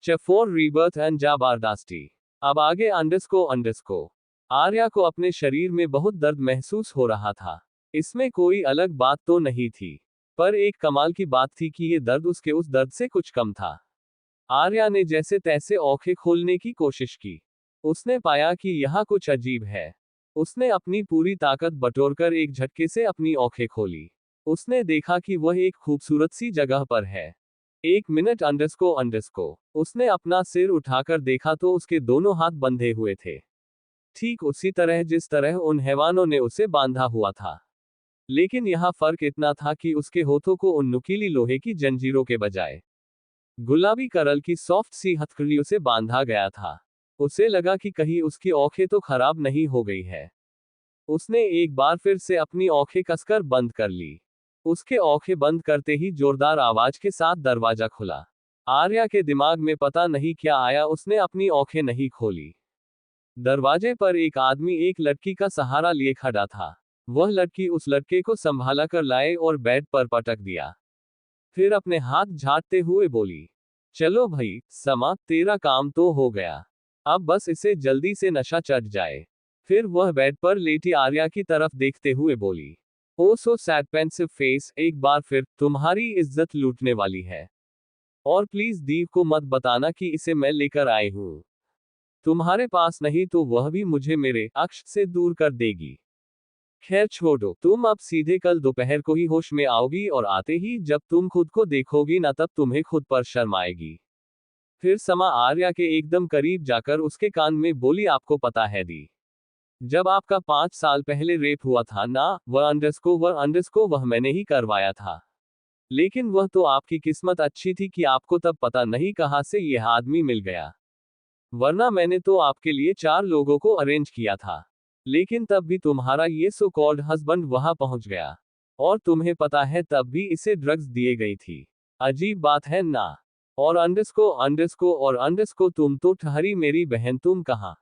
चफोर rebirth and जाबारदास्ती। अब आगे अंडरस्को। आर्या को अपने शरीर में बहुत दर्द महसूस हो रहा था। इसमें कोई अलग बात तो नहीं थी, पर एक कमाल की बात थी कि ये दर्द उसके उस दर्द से कुछ कम था। आर्या ने जैसे तैसे आंखें खोलने की कोशिश की। उसने पाया कि यहाँ कुछ अजीब है। उसने अपनी पूरी ताकत बटोरकर एक झटके से अपनी आंखें खोली। उसने देखा कि वह एक खूबसूरत सी जगह पर है। एक मिनट अंडरस्को। उसने अपना सिर उठाकर देखा तो उसके दोनों हाथ बंधे हुए थे, ठीक उसी तरह जिस तरह उन हैवानों ने उसे बांधा हुआ था। लेकिन यहाँ फर्क इतना था कि उसके होठों को उन नुकीली लोहे की जंजीरों के बजाय गुलाबी करल की सॉफ्ट सी हथकड़ियों से बांधा गया था। उसे लगा कि कहीं उसकी आंखें तो खराब नहीं हो गई है। उसने एक बार फिर से अपनी आंखें कसकर बंद कर ली। उसके आंखें बंद करते ही जोरदार आवाज के साथ दरवाजा खुला। आर्या के दिमाग में पता नहीं क्या आया, उसने अपनी आंखें नहीं खोली। दरवाजे पर एक आदमी एक लड़की का सहारा लिए खड़ा था। वह लड़की उस लड़के को संभाला कर लाए और बेड पर पटक दिया। फिर अपने हाथ झाड़ते हुए बोली, चलो भाई समा, तेरा काम तो हो गया। अब बस इसे जल्दी से नशा चढ़ जाए। फिर वह बेड पर लेटी आर्या की तरफ देखते हुए बोली, ओ सो सैड पेंसिव फेस, एक बार फिर तुम्हारी इज्जत लूटने वाली है। और प्लीज दीव को मत बताना कि इसे मैं लेकर आई हूं। तुम्हारे पास नहीं तो वह भी मुझे मेरे अक्ष से दूर कर देगी। खैर छोड़ो, तुम अब सीधे कल दोपहर को ही होश में आओगी, और आते ही जब तुम खुद को देखोगी ना, तब तुम्हें खुद पर शर्म आएगी। फिर समा आर्या के एकदम करीब जाकर उसके कान में बोली, आपको पता है दी, जब आपका 5 साल पहले रेप हुआ था ना, वह मैंने ही करवाया था। लेकिन वह तो आपकी किस्मत अच्छी थी कि आपको तब पता नहीं कहां से यह आदमी मिल गया, वरना मैंने तो आपके लिए 4 लोगों को अरेंज किया था। लेकिन तब भी तुम्हारा ये सो कॉल्ड हस्बैंड वहां पहुंच गया। और तुम्हें पता है तब भी इसे ड्रग्स दिए गई थी। अजीब बात है ना। और अंडरस्को तुम तो ठहरी मेरी बहन, तुम कहां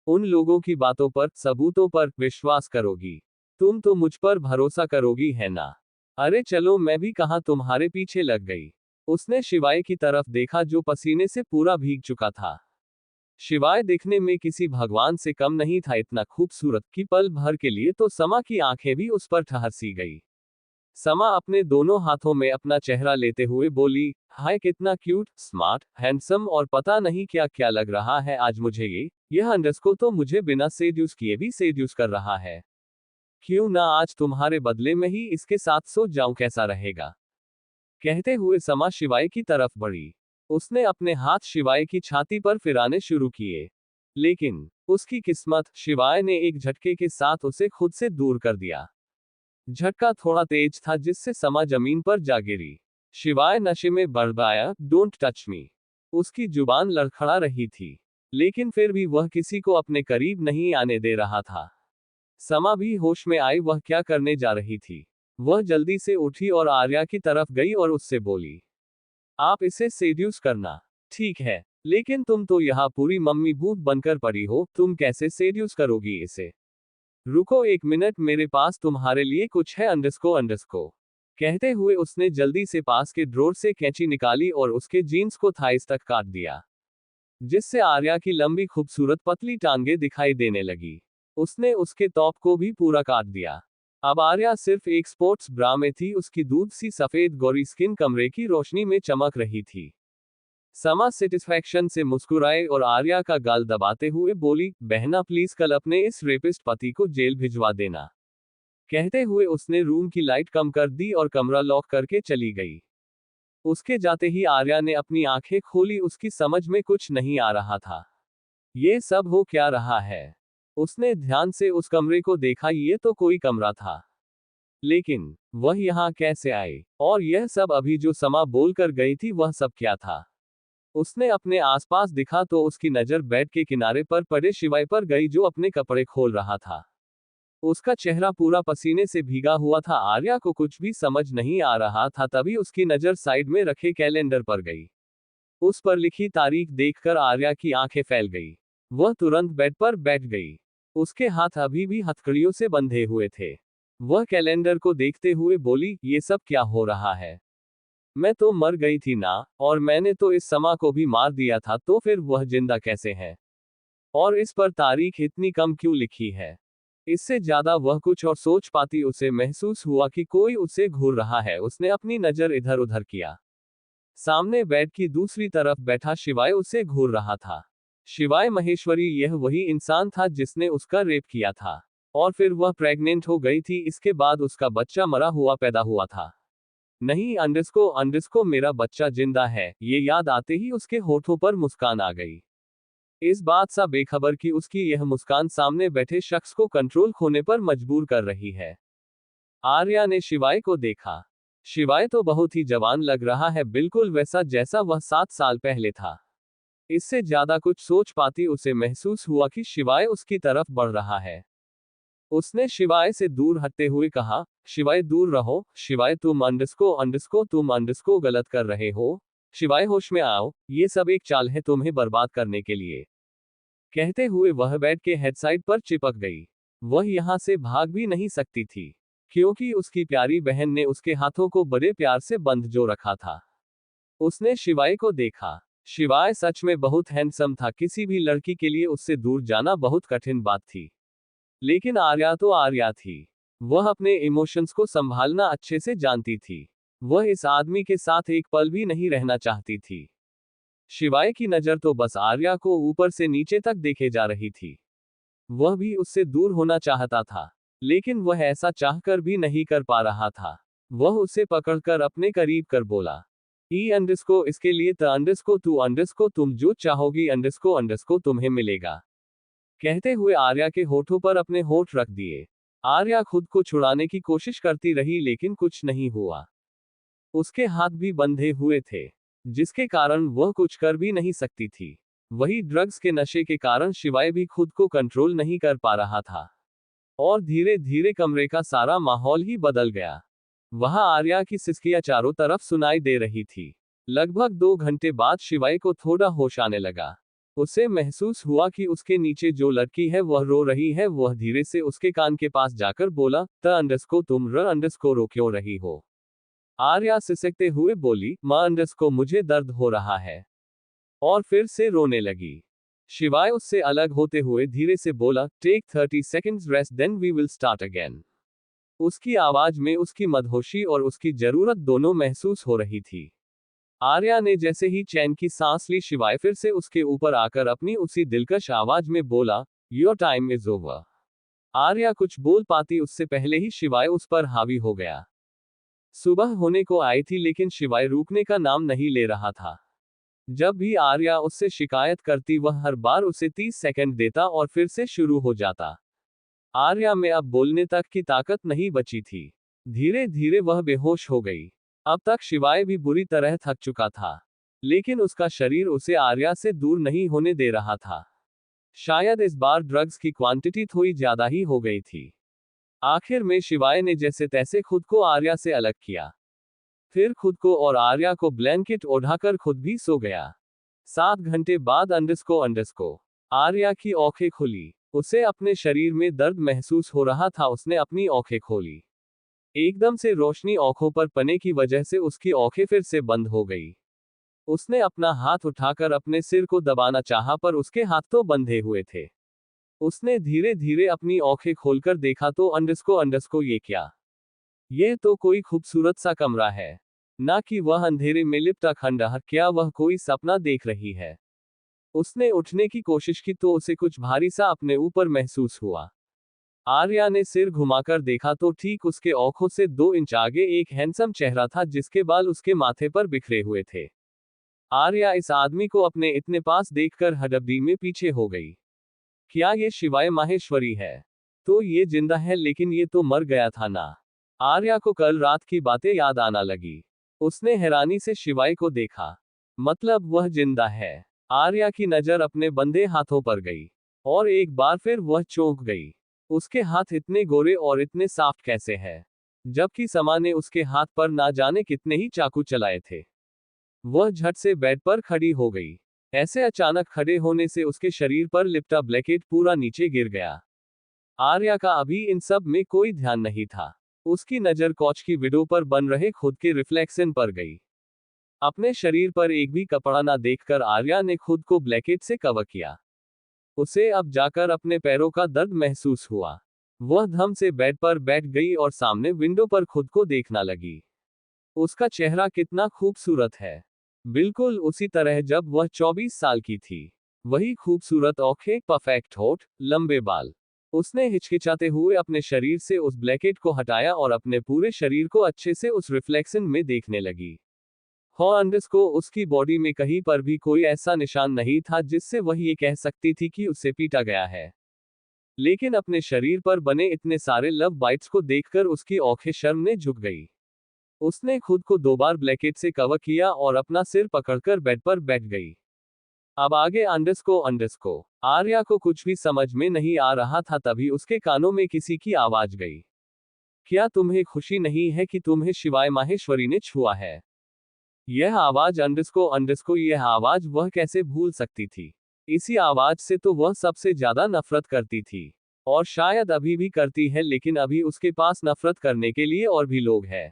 उन लोगों की बातों पर, सबूतों पर विश्वास करोगी? तुम तो मुझ पर भरोसा करोगी है ना? अरे चलो, मैं भी कहां तुम्हारे पीछे लग गई। उसने शिवाय की तरफ देखा जो पसीने से पूरा भीग चुका था। शिवाय दिखने में किसी भगवान से कम नहीं था, इतना खूबसूरत कि पल भर के लिए तो समा की आंखें भी उस पर ठहर सी गई। समा अपने दोनों हाथों में अपना चेहरा लेते हुए बोली, हाय कितना क्यूट, स्मार्ट, हैंडसम और पता नहीं क्या क्या लग रहा है आज मुझे यह अंडरस्को तो मुझे बिना सेड्यूस किए भी सेड्यूस कर रहा है। क्यों ना आज तुम्हारे बदले में ही इसके साथ सो जाऊं, कैसा रहेगा? कहते हुए समा शिवाय की तरफ बढ़ी। उसने अपने हाथ शिवाय की छाती पर फिराने शुरू किए। लेकिन उसकी किस्मत, शिवाय ने एक झटके के साथ उसे खुद से दूर कर दिया। झटका थोड़ा तेज था जिससे समा जमीन पर जा गिरी। शिवाय नशे में बड़बड़ाया, डोंट टच मी। उसकी जुबान लड़खड़ा रही थी, लेकिन फिर भी वह किसी को अपने करीब नहीं आने दे रहा था। समा भी होश में आई, वह क्या करने जा रही थी। वह जल्दी से उठी और आर्या की तरफ गई और उससे बोली, आप इसे सेड्यूस करना, ठीक है, लेकिन तुम तो यहाँ पूरी मम्मी भूत बनकर पड़ी हो, तुम कैसे सेड्यूस करोगी इसे? रुको एक मिनट, मेरे पास तुम्हारे लिए कुछ है अंडरस्को। कहते हुए उसने जल्दी से पास के ड्रॉर से कैंची निकाली और उसके जीन्स को थाइस तक काट दिया, जिससे आर्या की लंबी खूबसूरत पतली टांगे दिखाई देने लगी। उसने उसके टॉप को भी पूरा काट दिया। अब आर्या सिर्फ एक स्पोर्ट्स ब्रा में थी, उसकी दूध सी सफेद गोरी स्किन कमरे की रोशनी में चमक रही थी। समा सेटिस्फैक्शन से मुस्कुराए और आर्या का गाल दबाते हुए बोली, बहना प्लीज कल अपने इस रेपिस्ट पति को जेल भिजवा देना। कहते हुए उसने रूम की लाइट कम कर दी और कमरा लॉक करके चली गई। उसके जाते ही आर्या ने अपनी आंखें खोली, उसकी समझ में कुछ नहीं आ रहा था। ये सब हो क्या रहा है? उसने ध्यान से उस कमरे को देखा, ये तो कोई कमरा था, लेकिन वह यहाँ कैसे आई? और यह सब अभी जो समा बोलकर गई थी, वह सब क्या था? उसने अपने आसपास दिखा तो उसकी नजर बेड के किनारे पर पड़े शिवाय पर गई, जो अपने कपड़े खोल रहा था। उसका चेहरा पूरा पसीने से भीगा हुआ था। आर्या को कुछ भी समझ नहीं आ रहा था, तभी उसकी नजर साइड में रखे कैलेंडर पर गई। उस पर लिखी तारीख देखकर आर्या की आंखें फैल गई। वह तुरंत बेड पर बैठ गई। उसके हाथ अभी भी हथकड़ियों से बंधे हुए थे। वह कैलेंडर को देखते हुए बोली, ये सब क्या हो रहा है? मैं तो मर गई थी ना, और मैंने तो इस समा को भी मार दिया था, तो फिर वह जिंदा कैसे है? और इस पर तारीख इतनी कम क्यों लिखी है? इससे ज्यादा वह कुछ और सोच पाती, उसे महसूस हुआ कि कोई उसे घूर रहा है। उसने अपनी नजर इधर उधर किया। सामने बेड की दूसरी तरफ बैठा शिवाय उसे घूर रहा था। शिवाय महेश्वरी, यह वही इंसान था जिसने उसका रेप किया था। और फिर वह प्रेग्नेंट हो गई थी, इसके बाद उसका बच्चा मरा हुआ पैदा हुआ था। नहीं, अंडरस्को मेरा बच्चा जिंदा है, ये याद आते ही उसके होठों पर मुस्कान आ गई। इस बात सा बेखबर कि उसकी यह मुस्कान सामने बैठे शख्स को कंट्रोल खोने पर मजबूर कर रही है। आर्या ने शिवाय को देखा। शिवाय तो बहुत ही जवान लग रहा है, बिल्कुल वैसा जैसा वह 7 साल पहले था। इससे ज्यादा कुछ सोच पाती, उसे महसूस हुआ कि शिवाय उसकी तरफ बढ़ रहा है। उसने शिवाय से दूर हटते हुए कहा, शिवाय दूर रहो, शिवाय तुम गलत कर रहे हो। शिवाय होश में आओ, ये सब एक चाल है तुम्हें बर्बाद करने के लिए। कहते हुए वह बेड के हेडसाइड पर चिपक गई। वह यहां से भाग भी नहीं सकती थी, क्योंकि उसकी प्यारी बहन ने उसके हाथों को बड़े प्यार से बंध जो रखा था। उसने शिवाय को देखा। शिवाय सच में बहुत हैंडसम था, किसी भी लड़की के लिए उससे दूर जाना बहुत कठिन बात थी। लेकिन आर्या तो आर्या थी। वह अपने इमोशंस को संभालना अच्छे से जानती थी। वह इस आदमी के साथ एक पल भी नहीं रहना चाहती थी। शिवाय की नजर तो बस आर्या को ऊपर से नीचे तक देखे जा रही थी। वह भी उससे दूर होना चाहता था, लेकिन वह ऐसा चाहकर भी नहीं कर पा रहा था। वह उसे पकड़कर अपने करीब कर बोला, ई अंडरस्को इसके लिए त अंडरस्को तू अंडरस्को तुम जो चाहोगी अंडरस्को तुम्हें मिलेगा। कहते हुए आर्या के होठों पर अपने होठ रख दिए। आर्या खुद को छुड़ाने की कोशिश करती रही, लेकिन कुछ नहीं हुआ। उसके हाथ भी बंधे हुए थे, जिसके कारण वह कुछ कर भी नहीं सकती थी। वही ड्रग्स के नशे के कारण शिवाय भी खुद को कंट्रोल नहीं कर पा रहा था। और धीरे धीरे कमरे का सारा माहौल ही बदल गया। वहां आर्या की सिसकियां चारों तरफ सुनाई दे रही थी। लगभग 2 घंटे बाद शिवाय को थोड़ा होश आने लगा। उसे महसूस हुआ कि उसके नीचे जो लड़की है वह रो रही है। वह धीरे से उसके कान के पास जाकर बोला, त अंडरस्को तुम र अंडरस्को रो क्यों रही हो? आर्या सिसकते हुए बोली, मां अंडरस्को मुझे दर्द हो रहा है। और फिर से रोने लगी। शिवाय उससे अलग होते हुए धीरे से बोला, take 30 seconds rest then we will start again. उसकी आवाज में उसकी मदहोशी और उसकी जरूरत दोनों महसूस हो रही थी। आर्या ने जैसे ही चैन की सांस ली, शिवाय फिर से उसके ऊपर आकर अपनी उसी दिलकश आवाज में बोला, your time is over. Arya कुछ बोल पाती उससे पहले ही शिवाय उस पर हावी हो गया। सुबह होने को आई थी, लेकिन शिवाय रुकने का नाम नहीं ले रहा था। जब भी आर्या उससे शिकायत करती, वह हर बार उसे 30 सेकंड देता और फिर से शुरू हो जाता। आर्या में अब बोलने तक की ताकत नहीं बची थी। धीरे धीरे वह बेहोश हो गई। अब तक शिवाय भी बुरी तरह थक चुका था, लेकिन उसका शरीर उसे आर्या से दूर नहीं होने दे रहा था। शायद इस बार ड्रग्स की क्वांटिटी थोड़ी ज्यादा ही हो गई थी। आखिर में शिवाय ने जैसे तैसे खुद को आर्या से अलग किया। फिर खुद को और आर्या को ब्लैंकेट ओढ़ाकर खुद भी सो गया। 7 घंटे बाद अंडरस्को आर्या की आंखें खुली। उसे अपने शरीर में दर्द महसूस हो रहा था। उसने अपनी आंखें खोली। एकदम से रोशनी आंखों पर पड़ने की वजह से उसकी आंखें फिर से बंद हो गई। उसने अपना हाथ उठाकर अपने सिर को दबाना चाहा, पर उसके हाथ तो बंधे हुए थे। उसने धीरे धीरे अपनी आंखें खोलकर देखा तो अंडरस्को ये क्या? यह तो कोई खूबसूरत सा कमरा है। ना कि वह अंधेरे में लिपटा खंडहर। क्या वह कोई सपना देख रही है? उसने उठने की कोशिश की तो उसे कुछ भारी सा अपने ऊपर महसूस हुआ। आर्या ने सिर घुमाकर देखा तो ठीक उसके आंखों से 2 इंच आगे एक हैंडसम चेहरा था, जिसके बाल उसके माथे पर बिखरे हुए थे। आर्या इस आदमी को अपने इतने पास देखकर हड़बड़ी में पीछे हो गई। क्या ये शिवाय माहेश्वरी है? तो ये जिंदा है, लेकिन ये तो मर गया था ना। आर्या को कल रात की बातें याद आना लगी। उसने हैरानी से शिवाय को देखा। मतलब वह जिंदा है। आर्या की नजर अपने बंधे हाथों पर गई, और एक बार फिर वह चौंक गई। उसके हाथ इतने गोरे और इतने सॉफ्ट कैसे हैं? जबकि समा ने उसके हाथ पर ना जाने कितने ही चाकू चलाए थे। वह झट से बेड पर खड़ी हो गई। ऐसे अचानक खड़े होने से उसके शरीर पर लिपटा ब्लैंकेट पूरा नीचे गिर गया। आर्या का अभी इन सब में कोई ध्यान नहीं था। उसकी नजर कॉच की विंडो पर बन रहे खुद के रिफ्लेक्शन पर गई। अपने शरीर पर एक भी कपड़ा ना देखकर आर्या ने खुद को ब्लैंकेट से कवर किया। उसे अब जाकर अपने पैरों का दर्द महसूस हुआ। वह धम से बेड पर बैठ गई और सामने विंडो पर खुद को देखना लगी। उसका चेहरा कितना खूबसूरत है। बिल्कुल उसी तरह जब वह 24 साल की थी। वही खूबसूरत आंखें, परफेक्ट होठ, लंबे बाल। उसने हिचकिचाते हुए अपने शरीर से उस ब्लैंकेट को हटाया और अपने पूरे शरीर को अच्छे से उस रिफ्लेक्शन में देखने लगी। हॉर्नडस को उसकी बॉडी में कहीं पर भी कोई ऐसा निशान नहीं था जिससे वह ये कह सकती थी कि उसे पीटा गया है। लेकिन अपने शरीर पर बने इतने सारे लव बाइट्स को देखकर उसकी आंखें शर्म ने झुक गई। उसने खुद को 2 बार ब्लैंकेट से कवर किया और अपना सिर पकड़कर बेड पर बैठ गई। अब आगे अंडरस्को आर्या को कुछ भी समझ में नहीं आ रहा था, तभी उसके कानों में किसी की आवाज गई। क्या तुम्हें खुशी नहीं है कि तुम्हें शिवाय माहेश्वरी ने छुआ है? यह आवाज अंडरस्को यह आवाज वह कैसे भूल सकती थी? इसी आवाज से तो वह सबसे ज्यादा नफरत करती थी। और शायद अभी भी करती है, लेकिन अभी उसके पास नफरत करने के लिए और भी लोग हैं।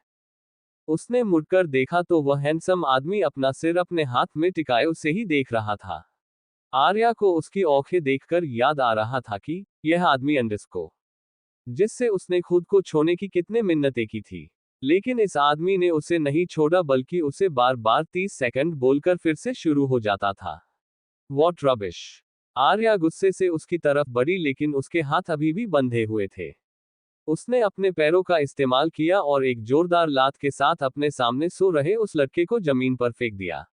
उसने मुड़कर देखा तो वह हैंडसम आदमी अपना सिर अपने हाथ में टिकाए उसे ही देख रहा था। आर्या को उसकी आंखें देखकर याद आ रहा था कि यह आदमी अंडरस्को, जिससे उसने खुद को छोड़ने की कितने मिन्नतें की थी। लेकिन इस आदमी ने उसे नहीं छोड़ा, बल्कि उसे बार बार 30 सेकंड बोलकर फिर से शुरू हो जाता था। What rubbish! आर्या गुस्से से उसकी तरफ बढ़ी, लेकिन उसके हाथ अभी भी बंधे हुए थे। उसने अपने पैरों का इस्तेमाल किया और एक जोरदार लात के साथ अपने सामने सो रहे उस लड़के को जमीन पर फेंक दिया।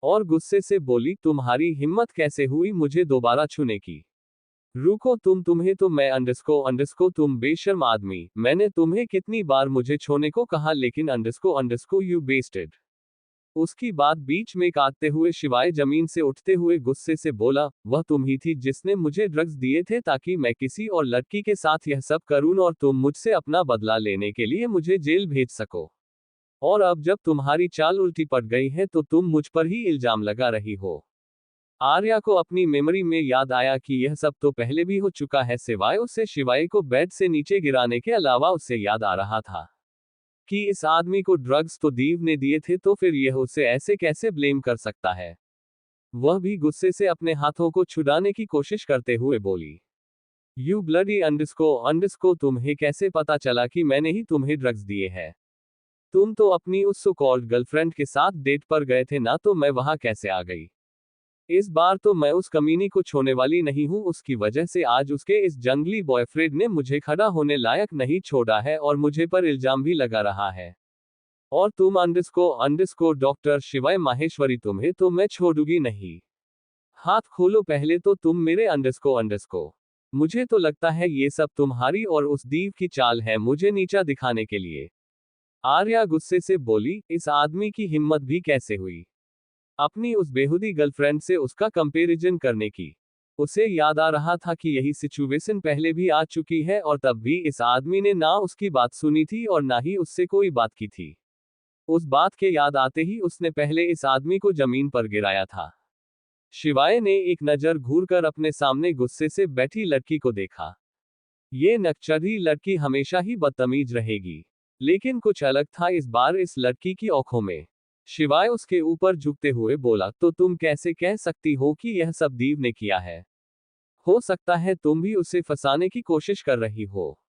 और गुस्से से बोली, तुम्हारी हिम्मत कैसे हुई मुझे दोबारा छूने की? रुको तुम्हें तो मैं अंडरस्को तुम बेशर्म आदमी, मैंने तुम्हें कितनी बार मुझे छोड़ने को कहा, लेकिन अंडरस्को यू बेस्टेड। उसकी बात बीच में काटते हुए शिवाय जमीन से उठते हुए गुस्से से बोला, वह तुम ही थी जिसने मुझे ड्रग्स दिए थे ताकि मैं किसी और लड़की के साथ यह सब करूं और तुम मुझसे अपना बदला लेने के लिए मुझे जेल भेज सको। और अब जब तुम्हारी चाल उल्टी पड़ गई है तो तुम मुझ पर ही इल्जाम लगा रही हो। आर्या को अपनी मेमोरी में याद आया कि यह सब तो पहले भी हो चुका है, सिवाय उससे शिवाय को बेड से नीचे गिराने के अलावा उसे याद आ रहा था कि इस आदमी को ड्रग्स तो दीव ने दिए थे, तो फिर यह उसे ऐसे कैसे ब्लेम कर सकता है? वह भी गुस्से से अपने हाथों को छुड़ाने की कोशिश करते हुए बोली, यू ब्लडी अंडरस्को तुम्हें कैसे पता चला कि मैंने ही तुम्हें ड्रग्स दिए हैं? तुम तो अपनी उस सो कॉल्ड गर्लफ्रेंड के साथ डेट पर गए थे ना, तो मैं वहां कैसे आ गई? इस बार तो मैं उस कमीनी को छोड़ने वाली नहीं हूं, उसकी वजह से आज उसके इस जंगली बॉयफ्रेंड ने मुझे खड़ा होने लायक नहीं छोड़ा है और मुझे पर इल्जाम भी लगा रहा है। और तुम अंडरस्को डॉक्टर शिवाय माहेश्वरी, तुम्हें तो मैं छोड़ूंगी नहीं। हाथ खोलो पहले तो तुम मेरे अंडरस्को। मुझे तो लगता है ये सब तुम्हारी और उस दीव की चाल है, मुझे नीचा दिखाने के लिए। आर्या गुस्से से बोली, इस आदमी की हिम्मत भी कैसे हुई अपनी उस बेहुदी गर्लफ्रेंड से उसका कंपैरिजन करने की? उसे याद आ रहा था कि यही सिचुएशन पहले भी आ चुकी है और तब भी इस आदमी ने ना उसकी बात सुनी थी और ना ही उससे कोई बात की थी। उस बात के याद आते ही उसने पहले इस आदमी को जमीन पर गिराया था। शिवाय ने एक नजर घूरकर अपने सामने गुस्से से बैठी लड़की को देखा। ये नकचढ़ी लड़की हमेशा ही बदतमीज रहेगी, लेकिन कुछ अलग था इस बार इस लड़की की आंखों में। शिवाय उसके ऊपर झुकते हुए बोला, तो तुम कैसे कह सकती हो कि यह सब दीव ने किया है? हो सकता है तुम भी उसे फंसाने की कोशिश कर रही हो।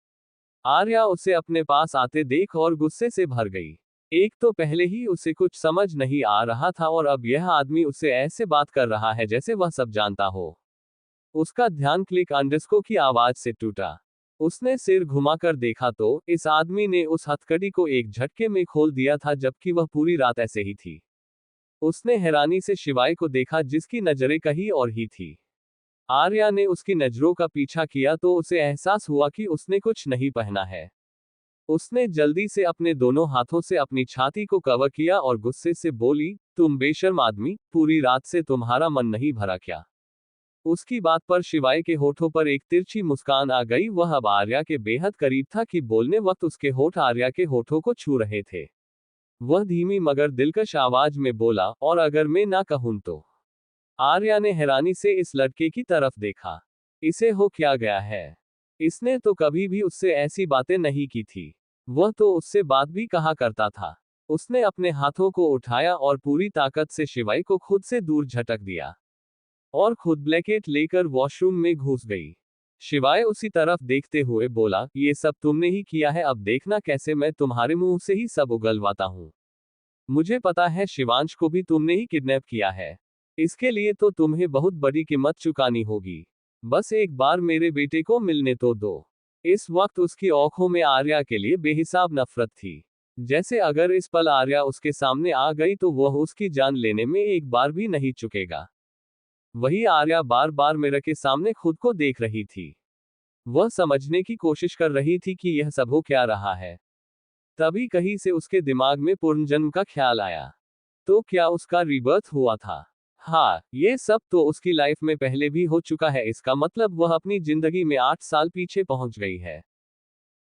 आर्या उसे अपने पास आते देख और गुस्से से भर गई। एक तो पहले ही उसे कुछ समझ नहीं आ रहा था और अब यह आदमी उससे ऐसे बात कर रहा है जैसे वह सब जानता हो। उसका ध्यान क्लिक अंडरस्को की आवाज से टूटा। उसने सिर घुमाकर देखा तो इस आदमी ने उस हथकड़ी को एक झटके में खोल दिया था, जबकि वह पूरी रात ऐसे ही थी। उसने हैरानी से शिवाय को देखा जिसकी नजरें कहीं और ही थी। आर्या ने उसकी नजरों का पीछा किया तो उसे एहसास हुआ कि उसने कुछ नहीं पहना है। उसने जल्दी से अपने दोनों हाथों से अपनी छाती को कवर किया और गुस्से से बोली, तुम बेशर्म आदमी, पूरी रात से तुम्हारा मन नहीं भरा क्या? उसकी बात पर शिवाय के होठों पर एक तिरछी मुस्कान आ गई। वह अब आर्या के बेहद करीब था कि बोलने वक्त उसके होठ आर्या के होठों को छू रहे थे। वह धीमी मगर दिलकश आवाज में बोला, और अगर मैं ना कहूं तो? आर्या ने हैरानी से इस लड़के की तरफ देखा। इसे हो क्या गया है? इसने तो कभी भी उससे ऐसी बातें नहीं की थी। वह तो उससे बात भी कहा करता था। उसने अपने हाथों को उठाया और पूरी ताकत से शिवाय को खुद से दूर झटक दिया और खुद ब्लैकेट लेकर वॉशरूम में घुस गई। शिवाय उसी तरफ देखते हुए बोला, ये सब तुमने ही किया है, अब देखना कैसे मैं तुम्हारे मुंह से ही सब उगलवाता हूँ। मुझे पता है शिवांश को भी तुमने ही किडनैप किया है। इसके लिए तो तुम्हें बहुत बड़ी कीमत चुकानी होगी। बस एक बार मेरे बेटे को मिलने तो दो। इस वक्त उसकी आंखों में आर्या के लिए बेहिसाब नफरत थी। जैसे अगर इस पल आर्या उसके सामने आ गई तो वह उसकी जान लेने में एक बार भी नहीं चुकेगा। वही आर्या बार बार मिरर के सामने खुद को देख रही थी। वह समझने की कोशिश कर रही थी कि यह सब हो क्या रहा है। तभी कहीं से उसके दिमाग में पुनर्जन्म का ख्याल आया। तो क्या उसका रीबर्थ हुआ था? हाँ, ये सब तो उसकी लाइफ में पहले भी हो चुका है। इसका मतलब वह अपनी जिंदगी में 8 साल पीछे पहुंच गई है।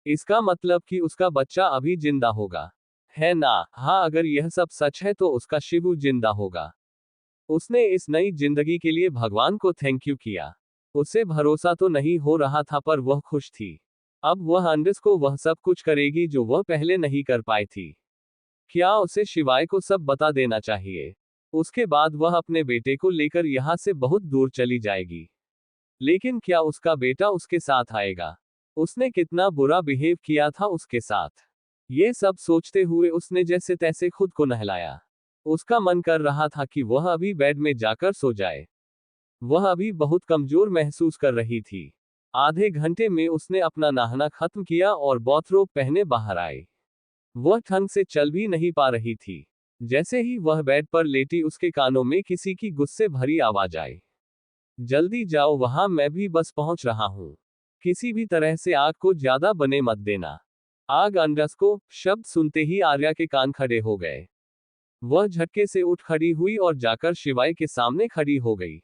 इसका मतलब कि उसका बच्चा अभी जिंदा होगा, है ना? हाँ, अगर यह सब सच है तो उसका शिवू जिंदा होगा। उसने इस नई जिंदगी के लिए भगवान को थैंक यू किया। उसे भरोसा तो नहीं हो रहा था पर वह खुश थी। अब वह अंडस को वह सब कुछ करेगी जो वह पहले नहीं कर पाई थी। क्या उसे शिवाय को सब बता देना चाहिए? उसके बाद वह अपने बेटे को लेकर यहाँ से बहुत दूर चली जाएगी। लेकिन क्या उसका बेटा उसके साथ आएगा? उसने कितना बुरा बिहेव किया था उसके साथ। ये सब सोचते हुए उसने जैसे तैसे खुद को नहलाया। उसका मन कर रहा था कि वह अभी बेड में जाकर सो जाए। वह अभी बहुत कमजोर महसूस कर रही थी। आधे घंटे में उसने अपना नहाना खत्म किया और बाथरोब पहने बाहर आई। वह ढंग से चल भी नहीं पा रही थी। जैसे ही वह बेड पर लेटी उसके कानों में किसी की गुस्से भरी आवाज आई। जल्दी जाओ वहां, मैं भी बस पहुंच रहा हूं। किसी भी तरह से आग को ज्यादा बने मत देना। आग अंडस को शब्द सुनते ही आर्या के कान खड़े हो गए। वह झटके से उठ खड़ी हुई और जाकर शिवाय के सामने खड़ी हो गई।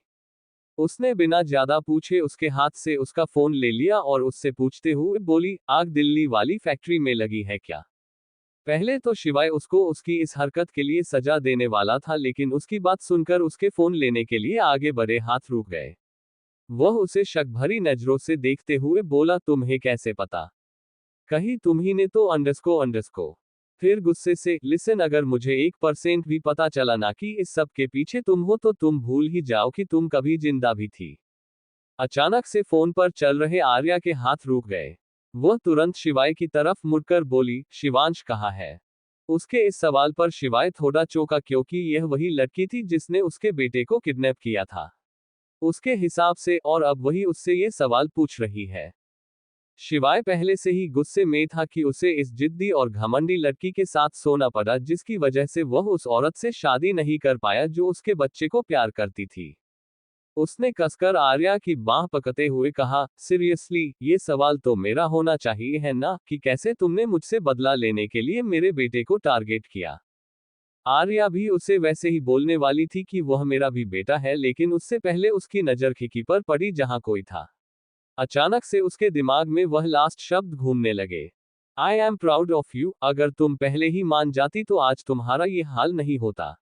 उसने बिना ज्यादा पूछे उसके हाथ से उसका फोन ले लिया और उससे पूछते हुए बोली, आग दिल्ली वाली फैक्ट्री में लगी है क्या? पहले तो शिवाय उसको उसकी इस हरकत के लिए सजा देने वाला था, लेकिन उसकी बात सुनकर उसके फोन लेने के लिए आगे बढ़े हाथ रुक गए। वह उसे शक भरी नजरों से देखते हुए बोला, तुम्हें कैसे पता? कहीं तुम्ही ने तो अंडस को। फिर गुस्से से, लिसन, अगर मुझे 1% भी पता चला ना कि इस सब के पीछे तुम हो तो तुम भूल ही जाओ कि तुम कभी जिंदा भी थी। अचानक से फोन पर चल रहे आर्या के हाथ रुक गए। वह तुरंत शिवाय की तरफ मुड़कर बोली, शिवांश कहाँ है? उसके इस सवाल पर शिवाय थोड़ा चौंका क्योंकि यह वही लड़की थी जिसने उसके बेटे को किडनैप किया था उसके हिसाब से, और अब वही उससे ये सवाल पूछ रही है। शिवाय पहले से ही गुस्से में था कि उसे इस जिद्दी और घमंडी लड़की के साथ सोना पड़ा जिसकी वजह से वह उस औरत से शादी नहीं कर पाया जो उसके बच्चे को प्यार करती थी। उसने कसकर आर्या की बाह पकड़ते हुए कहा, सीरियसली, ये सवाल तो मेरा होना चाहिए है ना कि कैसे तुमने मुझसे बदला लेने के लिए मेरे बेटे को टारगेट किया? आर्या भी उसे वैसे ही बोलने वाली थी कि वह मेरा भी बेटा है, लेकिन उससे पहले उसकी नजर खिड़की पर पड़ी जहां कोई था। अचानक से उसके दिमाग में वह लास्ट शब्द घूमने लगे, I am proud of you. अगर तुम पहले ही मान जाती तो आज तुम्हारा ये हाल नहीं होता।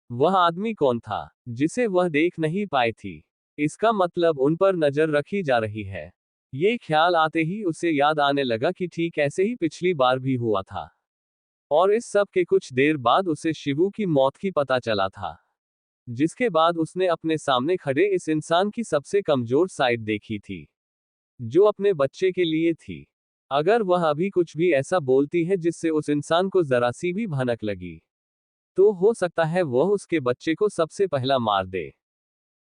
वह आदमी कौन था जिसे वह देख नहीं पाई थी? इसका मतलब उन पर नजर रखी जा रही है। ये ख्याल आते ही उसे याद आने लगा कि ठीक ऐसे ही पिछली बार भी हुआ था। और इस सब के कुछ देर बाद उसे शिवू की मौत की पता चला था, जिसके बाद उसने अपने सामने खड़े इस इंसान की सबसे कमजोर साइड देखी थी, जो अपने बच्चे के लिए थी। अगर वह अभी कुछ भी ऐसा बोलती है जिससे उस इंसान को जरा सी भी भनक लगी, तो हो सकता है वह उसके बच्चे को सबसे पहला मार दे।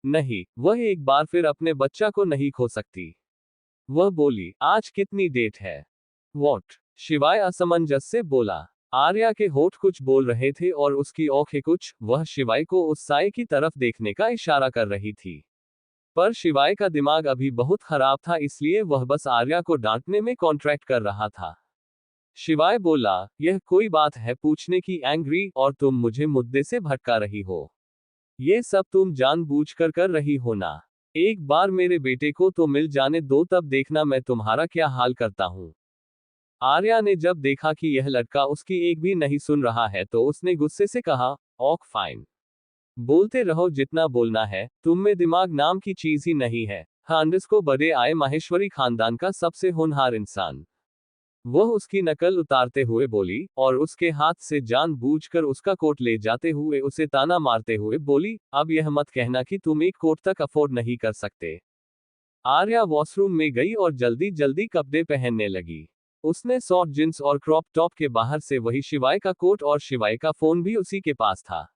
नहीं, वह एक बार फिर अपने बच्चा को नहीं खो सकती। वह बोली, आज कितनी डेट है? वॉट? शिवाय असमंजस से बोला। आर्या के होठ कुछ बोल रहे थे और उसकी आंखें कुछ, वह शिवाय को उस साए की तरफ देखने का इशारा कर रही थी। पर शिवाय का दिमाग अभी बहुत खराब था, इसलिए वह बस आर्या को डांटने में कॉन्ट्रैक्ट कर रहा था। शिवाय बोला, यह कोई बात है पूछने की एंग्री, और तुम मुझे मुद्दे से भटका रही हो। ये सब तुम जानबूझकर कर रही हो ना? एक बार मेरे बेटे को तो मिल जाने दो, तब देखना मैं तुम्हारा क्या हाल करता हूं। आर्या ने जब देखा कि यह लड़का उसकी एक भी नहीं सुन रहा है तो उसने गुस्से से कहा, ओक फाइन, बोलते रहो जितना बोलना है, तुम में दिमाग नाम की चीज ही नहीं है। हांडस को बड़े आए माहेश्वरी खानदान का सबसे होनहार इंसान। वह उसकी नकल उतारते हुए बोली, और उसके हाथ से जानबूझकर उसका कोट ले जाते हुए उसे ताना मारते हुए बोली, अब यह मत कहना कि तुम एक कोट तक अफोर्ड नहीं कर सकते। आर्या वॉशरूम में गई और जल्दी जल्दी कपड़े पहनने लगी। उसने शॉर्ट जींस और क्रॉप टॉप के बाहर से वही शिवाय का कोट और शिवाय का फोन भी उसी के पास था।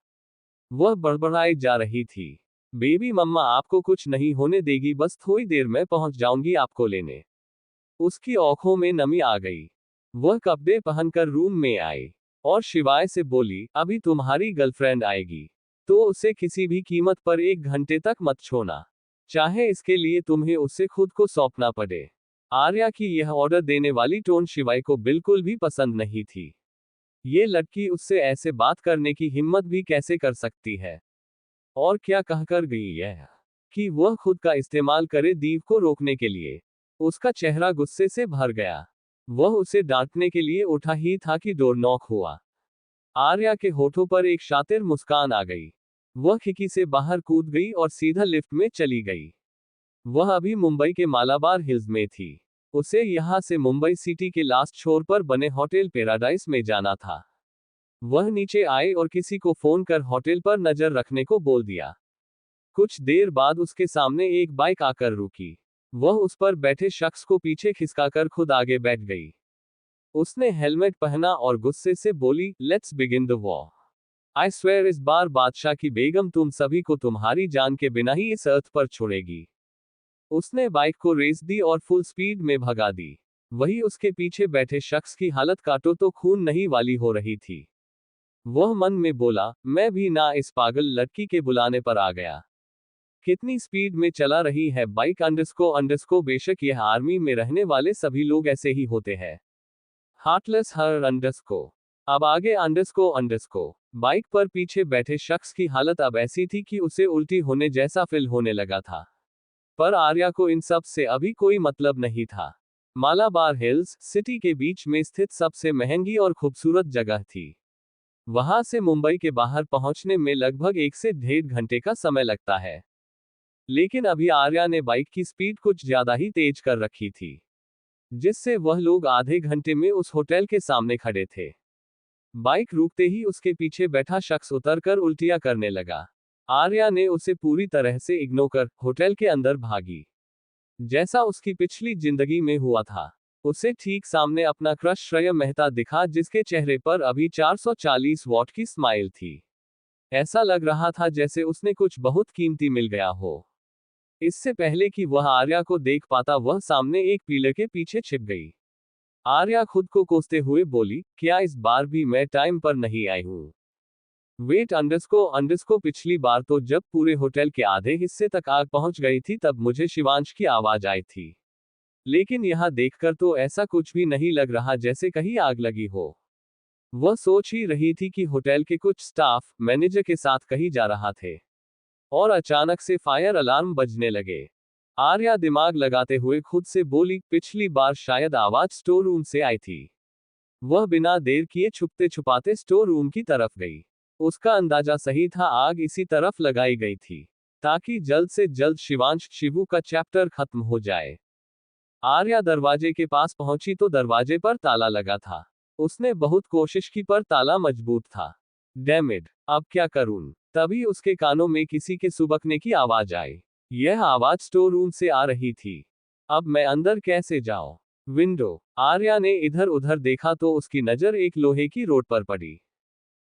वह बड़बड़ाई जा रही थी, बेबी मम्मा आपको कुछ नहीं होने देगी, बस थोड़ी देर में पहुंच जाऊंगी आपको लेने। उसकी आंखों में नमी आ गई। वह कपड़े पहनकर रूम में आई और शिवाय से बोली, अभी तुम्हारी गर्लफ्रेंड आएगी तो उसे किसी भी कीमत पर 1 घंटे तक मत छोड़ना, चाहे इसके लिए तुम्हें उससे खुद को सौंपना पड़े। आर्या की यह ऑर्डर देने वाली टोन शिवाय को बिल्कुल भी पसंद नहीं थी। ये लड़की उससे ऐसे बात करने की हिम्मत भी कैसे कर सकती है? और क्या कहकर गई है कि वह खुद का इस्तेमाल करे दीव को रोकने के लिए। उसका चेहरा गुस्से से भर गया। वह उसे डांटने के लिए उठा ही था कि डोर नॉक हुआ। आर्या के होठों पर एक शातिर मुस्कान आ गई। वह खिड़की से बाहर कूद गई और सीधा लिफ्ट में चली गई। वह अभी मुंबई के मालाबार हिल्स में थी। उसे यहां से मुंबई सिटी के लास्ट छोर पर बने होटल पैराडाइज में जाना था। वह नीचे आई और किसी को फोन कर होटल पर नजर रखने को बोल दिया। कुछ देर बाद उसके सामने एक बाइक आकर रुकी। वह उस पर बैठे शख्स को पीछे खिसकाकर खुद आगे बैठ गई। उसने हेलमेट पहना और गुस्से से बोली, let's begin the war. I swear इस बार बादशाह की बेगम तुम सभी को तुम्हारी जान के बिना ही इस अर्थ पर छोड़ेगी। उसने बाइक को रेस दी और फुल स्पीड में भगा दी। वही उसके पीछे बैठे शख्स की हालत काटो तो खून नहीं वाली हो रही थी। वह मन में बोला, मैं भी ना इस पागल लड़की के बुलाने पर आ गया। कितनी स्पीड में चला रही है बाइक अंडरस्को बेशक यह आर्मी में रहने वाले सभी लोग ऐसे ही होते हैं। हार्टलेस हर अंडरस्को। अब आगे अंडरस्को। बाइक पर पीछे बैठे शख्स की हालत अब ऐसी थी कि उसे उल्टी होने जैसा फील होने लगा था। पर आर्या को इन सब से अभी कोई मतलब नहीं था। मालाबार हिल्स सिटी के बीच में स्थित सबसे महंगी और खूबसूरत जगह थी। वहां से मुंबई के बाहर पहुंचने में लगभग 1 से 1.5 घंटे का समय लगता है। लेकिन अभी आर्या ने बाइक की स्पीड कुछ ज्यादा ही तेज कर रखी थी, जिससे वह लोग आधे घंटे में उस होटल के सामने खड़े थे। बाइक रुकते ही उसके पीछे बैठा शख्स उतरकर उल्टियां करने लगा। आर्या ने उसे पूरी तरह से इग्नोर कर होटल के अंदर भागी, जैसा उसकी पिछली जिंदगी में हुआ था। उसे ठीक सामने अपना क्रश श्रेय मेहता दिखा, जिसके चेहरे पर अभी 440 वॉट की स्माइल थी। ऐसा लग रहा था जैसे उसने कुछ बहुत कीमती मिल गया हो। इससे पहले कि वह आर्या को देख पाता, वह सामने एक पिलर के पीछे छिप गई। आर्या खुद को कोसते हुए बोली, क्या इस बार भी मैं टाइम पर नहीं आई हूं? वेट अंडरस्को पिछली बार तो जब पूरे होटल के आधे हिस्से तक आग पहुंच गई थी तब मुझे शिवांश की आवाज आई थी। लेकिन यहां देखकर तो ऐसा कुछ भी नहीं लग रहा जैसे कहीं आग लगी हो। वह सोच ही रही थी कि होटल के कुछ स्टाफ मैनेजर के साथ कहीं जा रहा थे और अचानक से फायर अलार्म बजने लगे। आर्या दिमाग लगाते हुए खुद से बोली, पिछली बार शायद आवाज स्टोर रूम से आई थी। वह बिना देर किए छुपते छुपाते स्टोर रूम की तरफ गई। उसका अंदाजा सही था, आग इसी तरफ लगाई गई थी ताकि जल्द से जल्द शिवांश शिवू का चैप्टर खत्म हो जाए। आर्या दरवाजे के पास पहुंची तो दरवाजे पर ताला लगा था। उसने बहुत कोशिश की पर ताला मजबूत था। डैम इट, अब क्या करूं? तभी उसके कानों में किसी के सुबकने की आवाज आई। यह आवाज स्टोर रूम से आ रही थी। अब मैं अंदर कैसे जाऊं? विंडो। आर्या ने इधर उधर देखा तो उसकी नजर एक लोहे की रोड पर पड़ी।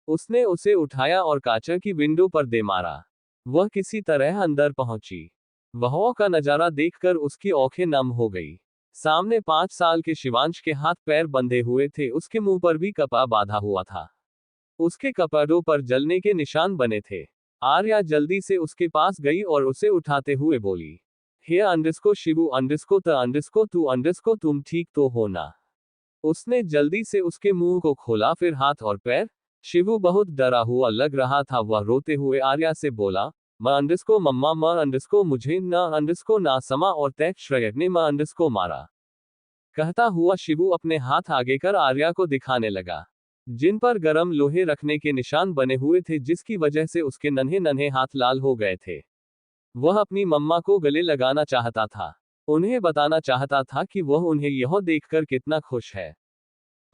उसने उसे उठाया और कांच की विंडो पर दे मारा। वह किसी तरह अंदर पहुंची। वहां का नजारा देखकर उसकी आंखें नम हो गई। सामने 5 साल के शिवांश के हाथ पैर बंधे हुए थे, उसके मुंह पर भी कपड़ा बांधा हुआ था। उसके कपड़ों पर जलने के निशान बने थे। आर्या जल्दी से उसके पास गई और उसे उठाते हुए बोली, हे अंडरस्को शिवू अंडरस्को त अंडरस्को तू अंडरस्को तुम ठीक तो हो ना? उसने जल्दी से उसके मुंह को खोला, फिर हाथ और पैर। शिवू बहुत डरा हुआ लग रहा था। वह रोते हुए आर्या से बोला, म अंडरस्को मम्मा म अंडरस्को मुझे न अंडरस्को ना समा और तैक श्रेयक ने म अंडरस्को मारा। कहता हुआ शिवू अपने हाथ आगे कर आर्या को दिखाने लगा, जिन पर गरम लोहे रखने के निशान बने हुए थे, जिसकी वजह से उसके नन्हे नन्हे हाथ लाल हो गए थे। वह अपनी मम्मा को गले लगाना चाहता था, उन्हें बताना चाहता था कि वह उन्हें यह देखकर कितना खुश है।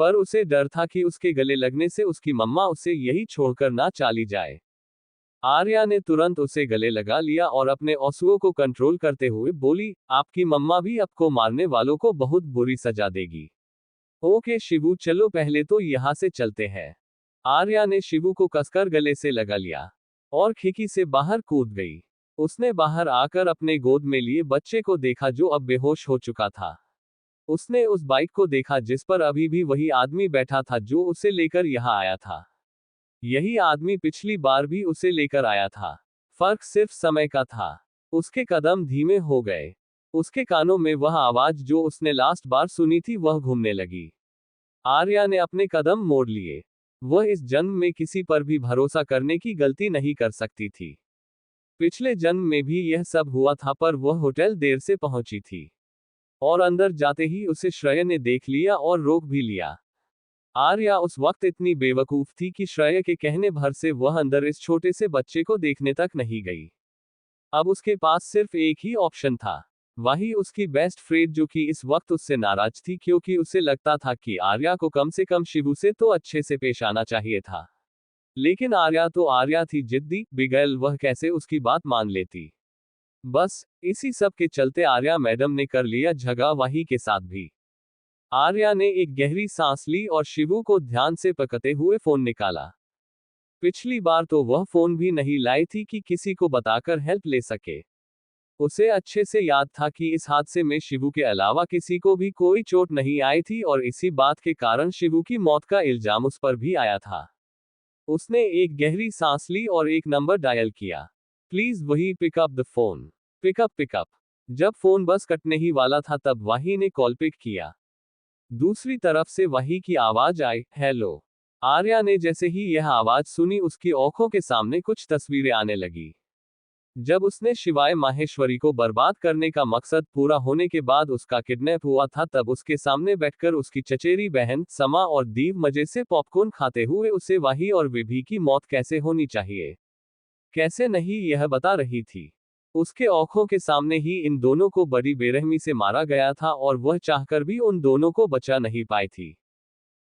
पर उसे डर था कि उसके गले लगने से उसकी मम्मा उसे यही छोड़कर ना चली जाए। आर्या ने तुरंत उसे गले लगा लिया और अपने आंसुओं को कंट्रोल करते हुए बोली, आपकी मम्मा भी आपको मारने वालों को बहुत बुरी सजा देगी। ओके शिवू, चलो पहले तो यहाँ से चलते हैं। आर्या ने शिवू को कसकर गले से लगा लिया और खिड़की से बाहर कूद गई। उसने बाहर आकर अपने गोद में लिए बच्चे को देखा जो अब बेहोश हो चुका था। उसने उस बाइक को देखा जिस पर अभी भी वही आदमी बैठा था जो उसे लेकर यहाँ आया था। यही आदमी पिछली बार भी उसे लेकर आया था। फर्क सिर्फ समय का था। उसके कदम धीमे हो गए। उसके कानों में वह आवाज जो उसने लास्ट बार सुनी थी वह घूमने लगी। आर्या ने अपने कदम मोड़ लिए। वह इस जन्म में किसी पर भी भरोसा करने की गलती नहीं कर सकती थी। पिछले जन्म में भी यह सब हुआ था, पर वह होटल देर से पहुंची थी और अंदर जाते ही उसे श्रेय ने देख लिया और रोक भी लिया। आर्या उस वक्त इतनी बेवकूफ थी कि श्रेय के कहने भर से वह अंदर इस छोटे से बच्चे को देखने तक नहीं गई। अब उसके पास सिर्फ एक ही ऑप्शन था, वही उसकी बेस्ट फ्रेंड, जो कि इस वक्त उससे नाराज थी क्योंकि उसे लगता था कि आर्या को कम से कम शिवू से तो अच्छे से पेश आना चाहिए था। लेकिन आर्या थी जिद्दी, बिगैल वह कैसे उसकी बात मान लेती। बस इसी सब के चलते आर्या मैडम ने कर लिया झगड़ा वही के साथ भी। आर्या ने एक गहरी सांस ली और शिवू को ध्यान से पकड़ते हुए फोन निकाला। पिछली बार तो वह फोन भी नहीं लाई थी कि किसी को बताकर हेल्प ले सके। उसे अच्छे से याद था कि इस हादसे में शिवू के अलावा किसी को भी कोई चोट नहीं आई थी और इसी बात के कारण शिवू की मौत का इल्जाम उस पर भी आया था। उसने एक गहरी सांस ली और एक नंबर डायल किया। प्लीज वही पिकअप द फोन। पिकअप। जब फोन बस कटने ही वाला था तब वही ने कॉल पिक किया। दूसरी तरफ से वही की आवाज आई, हेलो। आर्या ने जैसे ही यह आवाज सुनी उसकी आंखों के सामने कुछ तस्वीरें आने लगी। जब उसने शिवाय माहेश्वरी को बर्बाद करने का मकसद पूरा होने के बाद उसका किडनैप हुआ था, तब उसके सामने बैठकर उसकी चचेरी बहन समा और दीव मजे से पॉपकॉर्न खाते हुए उसे वही और विभी की मौत कैसे होनी चाहिए, कैसे नहीं, यह बता रही थी। उसके आंखों के सामने ही इन दोनों को बड़ी बेरहमी से मारा गया था और वह चाहकर भी उन दोनों को बचा नहीं पाई थी।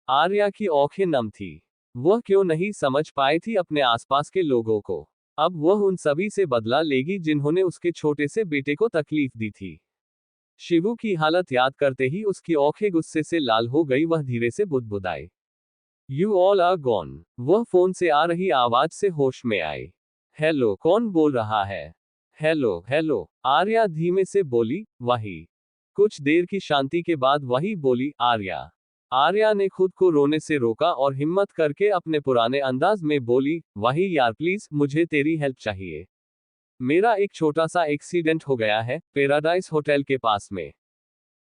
आर्या की आंखें नम थी। वह क्यों नहीं समझ पाई थी अपने आसपास के लोगों को। अब वह उन सभी से बदला लेगी जिन्होंने उसके छोटे से बेटे को तकलीफ दी थी। शिवू की हालत याद करते ही उसकी आंखें गुस्से से लाल हो गई। वह धीरे से बुदबुदाई, यू ऑल आर गॉन। वह फोन से आ रही आवाज से होश में आई। हेलो, कौन बोल रहा है? हेलो। आर्या धीमे से बोली, वही। कुछ देर की शांति के बाद वही बोली, आर्या। आर्या ने खुद को रोने से रोका और हिम्मत करके अपने पुराने अंदाज में बोली, वही यार प्लीज, मुझे तेरी हेल्प चाहिए। मेरा एक छोटा सा एक्सीडेंट हो गया है पैराडाइज होटल के पास में।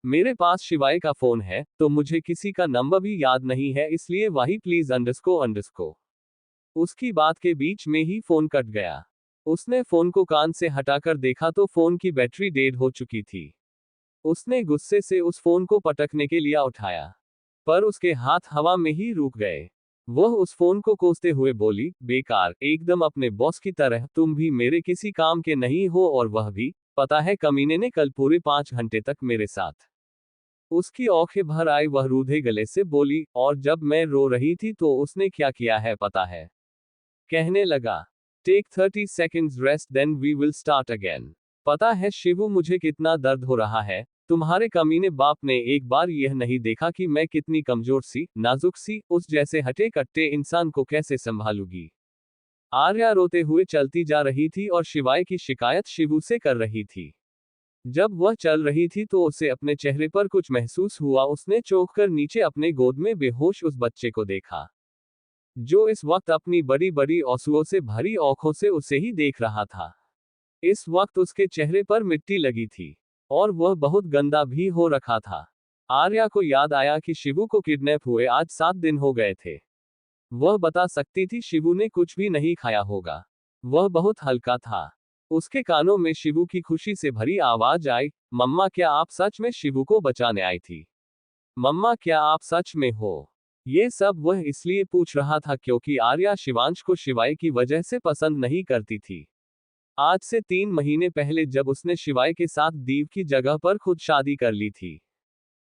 मेरे पास शिवाय का फोन है तो मुझे किसी का नंबर भी याद नहीं है, इसलिए वही प्लीज अंडरस्को। उसकी बात के बीच में ही फोन कट गया। उसने फोन को कान से हटाकर देखा तो फोन की बैटरी डेड हो चुकी थी। उसने गुस्से से उस फोन को पटकने के लिए उठाया, पर उसके हाथ हवा में ही रुक गए। वह उस फोन को कोसते हुए बोली, बेकार, एकदम अपने बॉस की तरह, तुम भी मेरे किसी काम के नहीं हो, और वह भी, पता है कमीने ने कल पूरे 5 घंटे तक मेरे साथ। उसकी आंखें भर आई। वह रूधे गले से बोली, और जब मैं रो रही थी तो उसने क्या किया है पता है? कहने लगा, take 30 seconds rest then we will start again. पता है शिवू मुझे कितना दर्द हो रहा है। तुम्हारे कमीने बाप ने एक बार यह नहीं देखा कि मैं कितनी कमजोर सी, नाजुक सी, उस जैसे हटे कट्टे इंसान को कैसे संभालूंगी। आर्या रोते हुए चलती जा रही थी और शिवाय की शिकायत शिवू से कर रही थी। जब वह चल रही थी तो उसे अपने चेहरे पर कुछ महसूस हुआ। उसने चौंक कर नीचे अपने गोद में बेहोश उस बच्चे को देखा, जो इस वक्त अपनी बड़ी बड़ी आंसुओं से भरी आंखों से उसे ही देख रहा था। इस वक्त उसके चेहरे पर मिट्टी लगी थी और वह बहुत गंदा भी हो रखा था। आर्या को याद आया कि शिवू को किडनैप हुए आज 7 दिन हो गए थे। वह बता सकती थी शिवू ने कुछ भी नहीं खाया होगा। वह बहुत हल्का था। उसके कानों में शिवू की खुशी से भरी आवाज आई, मम्मा क्या आप सच में शिवू को बचाने आई थी? मम्मा क्या आप सच में हो? ये सब वह इसलिए पूछ रहा था क्योंकि आर्या शिवांश को शिवाय की वजह से पसंद नहीं करती थी। आज से 3 महीने पहले जब उसने शिवाय के साथ दीव की जगह पर खुद शादी कर ली थी,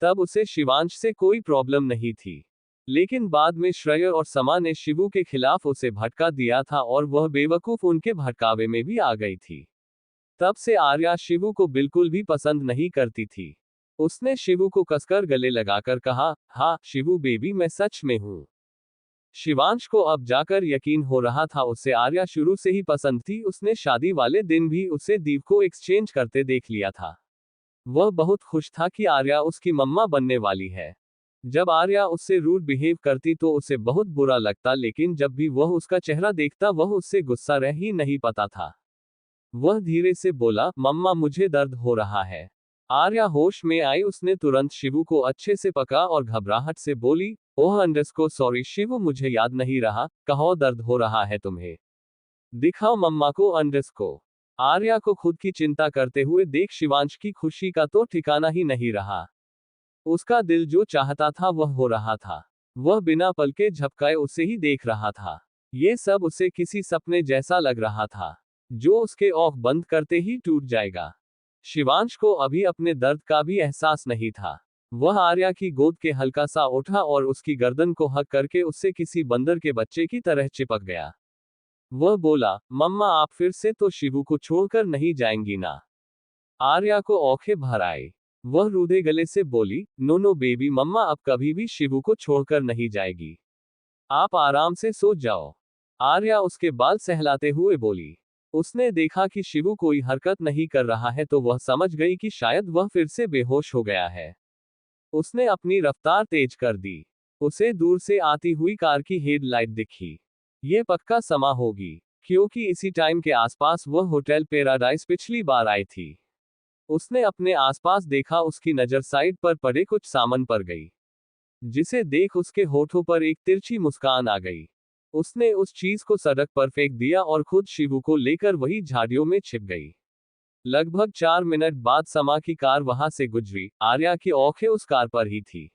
तब उसे शिवांश से कोई प्रॉब्लम नहीं थी। लेकिन बाद में श्रेय और समा ने शिवू के खिलाफ उसे भटका दिया था और वह बेवकूफ उनके भटकावे में भी आ गई थी। तब से आर्या शिवू को बिल्कुल भी पसंद नहीं करती थी। उसने शिवू को कसकर गले लगाकर कहा, हाँ शिवू बेबी, मैं सच में हूँ। शिवांश को अब जाकर यकीन हो रहा था उसे आर्या शुरू से ही पसंद थी। उसने शादी वाले दिन भी उसे दीप को एक्सचेंज करते देख लिया था। वह बहुत खुश था कि आर्या उसकी मम्मा बनने वाली है। जब आर्या उससे रूड बिहेव करती तो उसे बहुत बुरा लगता, लेकिन जब भी वह उसका चेहरा देखता वह उससे गुस्सा रह ही नहीं पाता था। वह धीरे से बोला, मम्मा मुझे दर्द हो रहा है। आर्या होश में आई। उसने तुरंत शिवू को अच्छे से पकड़ा और घबराहट से बोली, ओह अंडरस्को सॉरी शिवू, मुझे याद नहीं रहा। कहो दर्द हो रहा है तुम्हें? दिखाओ मम्मा को अंडरस्को। आर्या को खुद की चिंता करते हुए देख शिवांश की खुशी का तो ठिकाना ही नहीं रहा। उसका दिल जो चाहता था वह हो रहा था। वह बिना पलके झपकाए उसे ही देख रहा था। ये सब उसे किसी सपने जैसा लग रहा था, जो उसके आँख बंद करते ही टूट जाएगा। शिवांश को अभी अपने दर्द का भी एहसास नहीं था। वह आर्या की गोद के हल्का सा उठा और उसकी गर्दन को हक करके उससे किसी बंदर के बच्चे की तरह चिपक गया। वह बोला, मम्मा आप फिर से तो शिवू को छोड़कर नहीं जाएंगी ना? आर्या को आंखें भर आई। वह रूधे गले से बोली, नो नो बेबी, मम्मा अब कभी भी शिवू को छोड़कर नहीं जाएगी। आप आराम से सो जाओ। आर्या उसके बाल सहलाते हुए बोली। उसने देखा कि शिवू कोई हरकत नहीं कर रहा है तो वह समझ गई कि शायद वह फिर से बेहोश हो गया है। उसने अपनी रफ्तार तेज कर दी। उसे दूर से आती हुई कार की हेडलाइट दिखी। ये पक्का समा होगी, क्योंकि इसी टाइम के आसपास वह होटल पैराडाइज पिछली बार आई थी। उसने अपने आसपास देखा। उसकी नजर साइड पर पड़े कुछ सामान पर गई, जिसे देख उसके होठों पर एक तिरछी मुस्कान आ गई। उसने उस चीज को सड़क पर फेंक दिया और खुद शिवू को लेकर वही झाड़ियों में छिप गई। लगभग 4 मिनट बाद समा की कार वहां से गुजरी। आर्या की आंखें उस कार पर ही थी।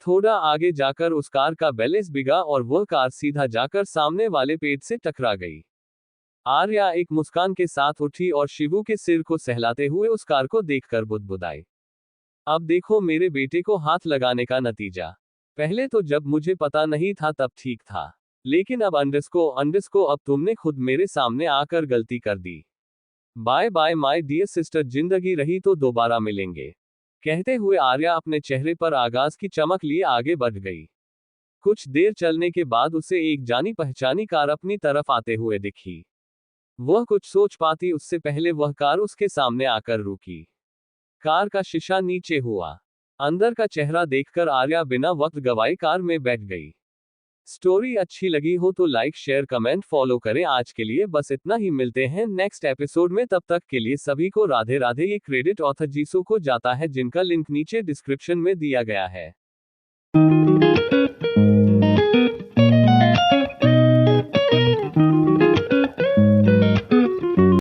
थोड़ा आगे जाकर उस कार का बैलेंस बिगड़ा और वह कार सीधा जाकर सामने वाले पेड़ से टकरा गई। आर्या एक मुस्कान के साथ उठी और शिवू के सिर को सहलाते हुए उस कार को देखकर बुदबुदाई, अब देखो मेरे बेटे को हाथ लगाने का नतीजा। पहले तो जब मुझे पता नहीं था तब ठीक था, लेकिन अब अंडरस्को अब तुमने खुद मेरे सामने आकर गलती कर दी। Bye bye my dear sister, जिंदगी रही तो दोबारा मिलेंगे। कहते हुए आर्या अपने चेहरे पर आगाज की चमक लिए आगे बढ़ गई। कुछ देर चलने के बाद उसे एक जानी पहचानी कार अपनी तरफ आते हुए दिखी। वह कुछ सोच पाती उससे पहले वह कार उसके सामने आकर रुकी। कार का शीशा नीचे हुआ। अंदर का चेहरा देखकर आर्या बिना वक्त गवाए कार में बैठ गई। स्टोरी अच्छी लगी हो तो लाइक शेयर कमेंट फॉलो करें। आज के लिए बस इतना ही। मिलते हैं नेक्स्ट एपिसोड में। तब तक के लिए सभी को राधे राधे। ये क्रेडिट ऑथर जीसू को जाता है, जिनका लिंक नीचे डिस्क्रिप्शन में दिया गया है।